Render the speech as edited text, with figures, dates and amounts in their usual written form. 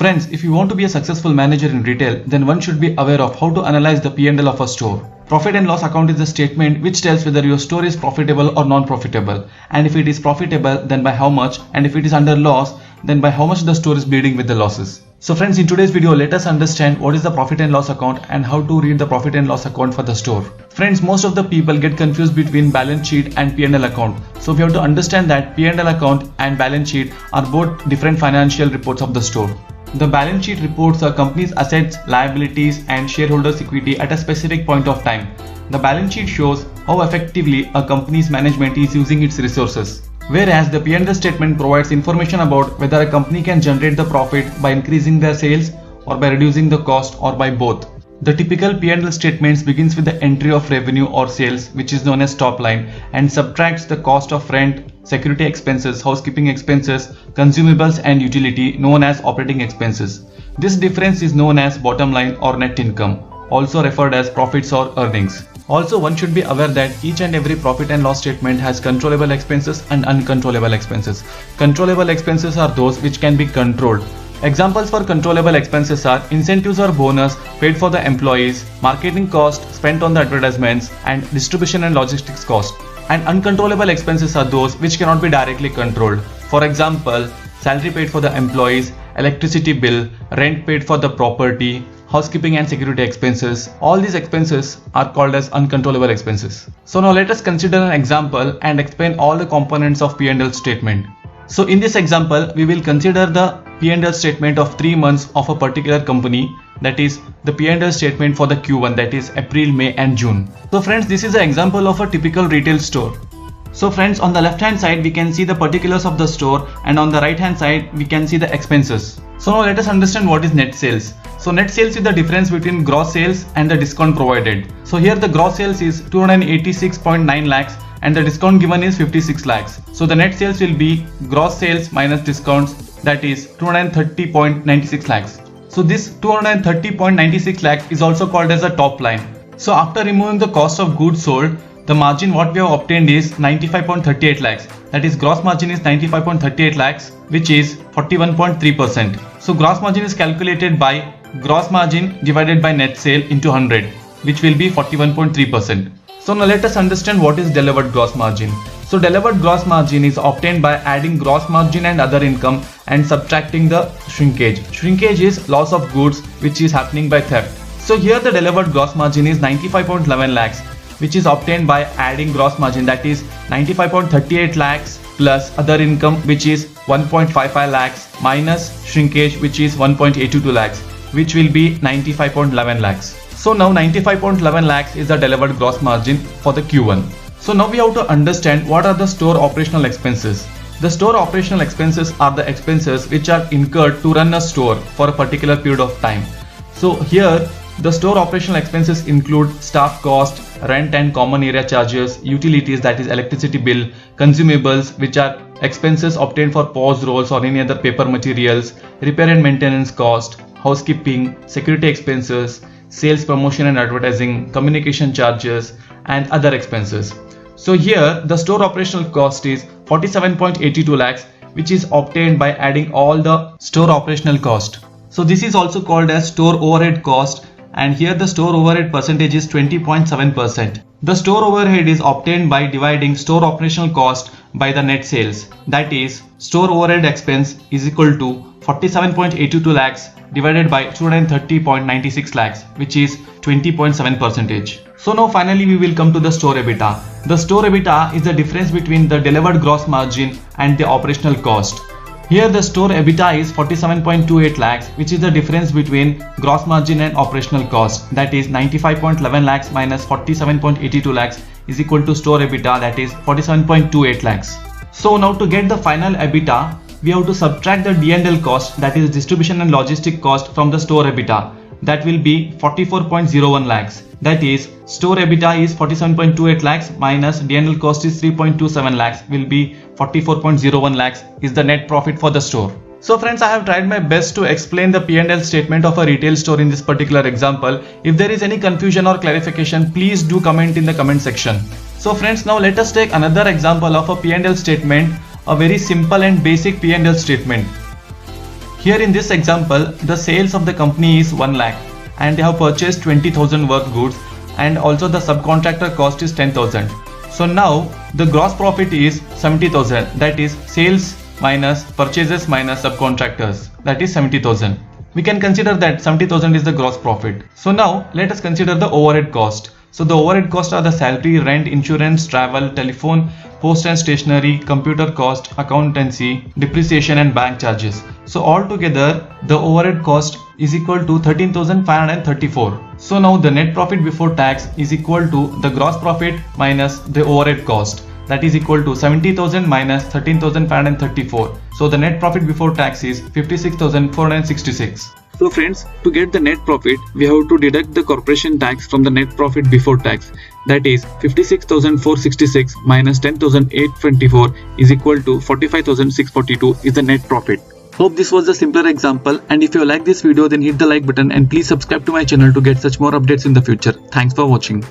Friends, if you want to be a successful manager in retail, then one should be aware of how to analyze the P&L of a store. Profit and loss account is a statement which tells whether your store is profitable or non-profitable. And if it is profitable, then by how much, and if it is under loss, then by how much the store is bleeding with the losses. So friends, in today's video, let us understand what is the profit and loss account and how to read the profit and loss account for the store. Friends, most of the people get confused between balance sheet and P&L account. So we have to understand that P&L account and balance sheet are both different financial reports of the store. The balance sheet reports a company's assets, liabilities, and shareholders' equity at a specific point of time. The balance sheet shows how effectively a company's management is using its resources. Whereas the P&L statement provides information about whether a company can generate the profit by increasing their sales or by reducing the cost or by both. The typical P&L statements begins with the entry of revenue or sales, which is known as top line, and subtracts the cost of rent, security expenses, housekeeping expenses, consumables and utility, known as operating expenses. This difference is known as bottom line or net income, also referred as profits or earnings. Also, one should be aware that each and every profit and loss statement has controllable expenses and uncontrollable expenses. Controllable expenses are those which can be controlled. Examples for controllable expenses are incentives or bonus paid for the employees, marketing costs spent on the advertisements, and distribution and logistics cost. And uncontrollable expenses are those which cannot be directly controlled. For example, salary paid for the employees, electricity bill, rent paid for the property, housekeeping and security expenses. All these expenses are called as uncontrollable expenses. So now let us consider an example and explain all the components of P&L statement. So in this example, we will consider the P&L statement of 3 months of a particular company, that is the P&L statement for the Q1, that is April, May and June. So friends, this is an example of a typical retail store. So friends, on the left hand side we can see the particulars of the store, and on the right hand side we can see the expenses. So now let us understand what is net sales. So net sales is the difference between gross sales and the discount provided. So here the gross sales is 286.9 lakhs and the discount given is 56 lakhs. So the net sales will be gross sales minus discounts, that is 230.96 lakhs. So this 230.96 lakhs is also called as a top line. So after removing the cost of goods sold, the margin what we have obtained is 95.38 lakhs. That is gross margin is 95.38 lakhs, which is 41.3%. So gross margin is calculated by gross margin divided by net sale into 100, which will be 41.3%. So now let us understand what is delivered gross margin. So delivered gross margin is obtained by adding gross margin and other income and subtracting the shrinkage. Shrinkage is loss of goods which is happening by theft. So here the delivered gross margin is 95.11 lakhs, which is obtained by adding gross margin, that is 95.38 lakhs plus other income, which is 1.55 lakhs minus shrinkage, which is 1.82 lakhs, which will be 95.11 lakhs. So now 95.11 lakhs is the delivered gross margin for the Q1. So now we have to understand what are the store operational expenses. The store operational expenses are the expenses which are incurred to run a store for a particular period of time. So here the store operational expenses include staff cost, rent and common area charges, utilities, that is electricity bill, consumables, which are expenses obtained for POS rolls or any other paper materials, repair and maintenance cost, housekeeping, security expenses, sales, promotion and advertising, communication charges and other expenses. So here the store operational cost is 47.82 lakhs, which is obtained by adding all the store operational cost. So this is also called as store overhead cost, and here the store overhead percentage is 20.7%. The store overhead is obtained by dividing store operational cost by the net sales, that is store overhead expense is equal to 47.82 lakhs divided by 230.96 lakhs, which is 20.7%. So now finally we will come to the store EBITDA. The store EBITDA is the difference between the delivered gross margin and the operational cost. Here the store EBITDA is 47.28 lakhs, which is the difference between gross margin and operational cost, that is 95.11 lakhs minus 47.82 lakhs is equal to store EBITDA, that is 47.28 lakhs. So now to get the final EBITDA, we have to subtract the D&L cost, that is distribution and logistic cost, from the store EBITDA. That will be 44.01 lakhs. That is store EBITDA is 47.28 lakhs minus D&L cost is 3.27 lakhs will be 44.01 lakhs is the net profit for the store. So friends, I have tried my best to explain the P&L statement of a retail store in this particular example. If there is any confusion or clarification, please do comment in the comment section. So friends, now let us take another example of a P&L statement, a very simple and basic P&L statement. Here in this example, the sales of the company is 1 lakh and they have purchased 20,000 worth goods, and also the subcontractor cost is 10,000. So now the gross profit is 70,000, that is sales minus purchases minus subcontractors, that is 70,000. We can consider that 70,000 is the gross profit. So now let us consider the overhead cost. So the overhead costs are the salary, rent, insurance, travel, telephone, post and stationery, computer cost, accountancy, depreciation and bank charges. So altogether the overhead cost is equal to 13,534. So now the net profit before tax is equal to the gross profit minus the overhead cost, that is equal to 70,000 minus 13,534. So the net profit before tax is 56,466. So friends, to get the net profit, we have to deduct the corporation tax from the net profit before tax. That is 56,466 minus 10,824 is equal to 45,642 is the net profit. Hope this was a simpler example, and if you like this video then hit the like button and please subscribe to my channel to get such more updates in the future. Thanks for watching.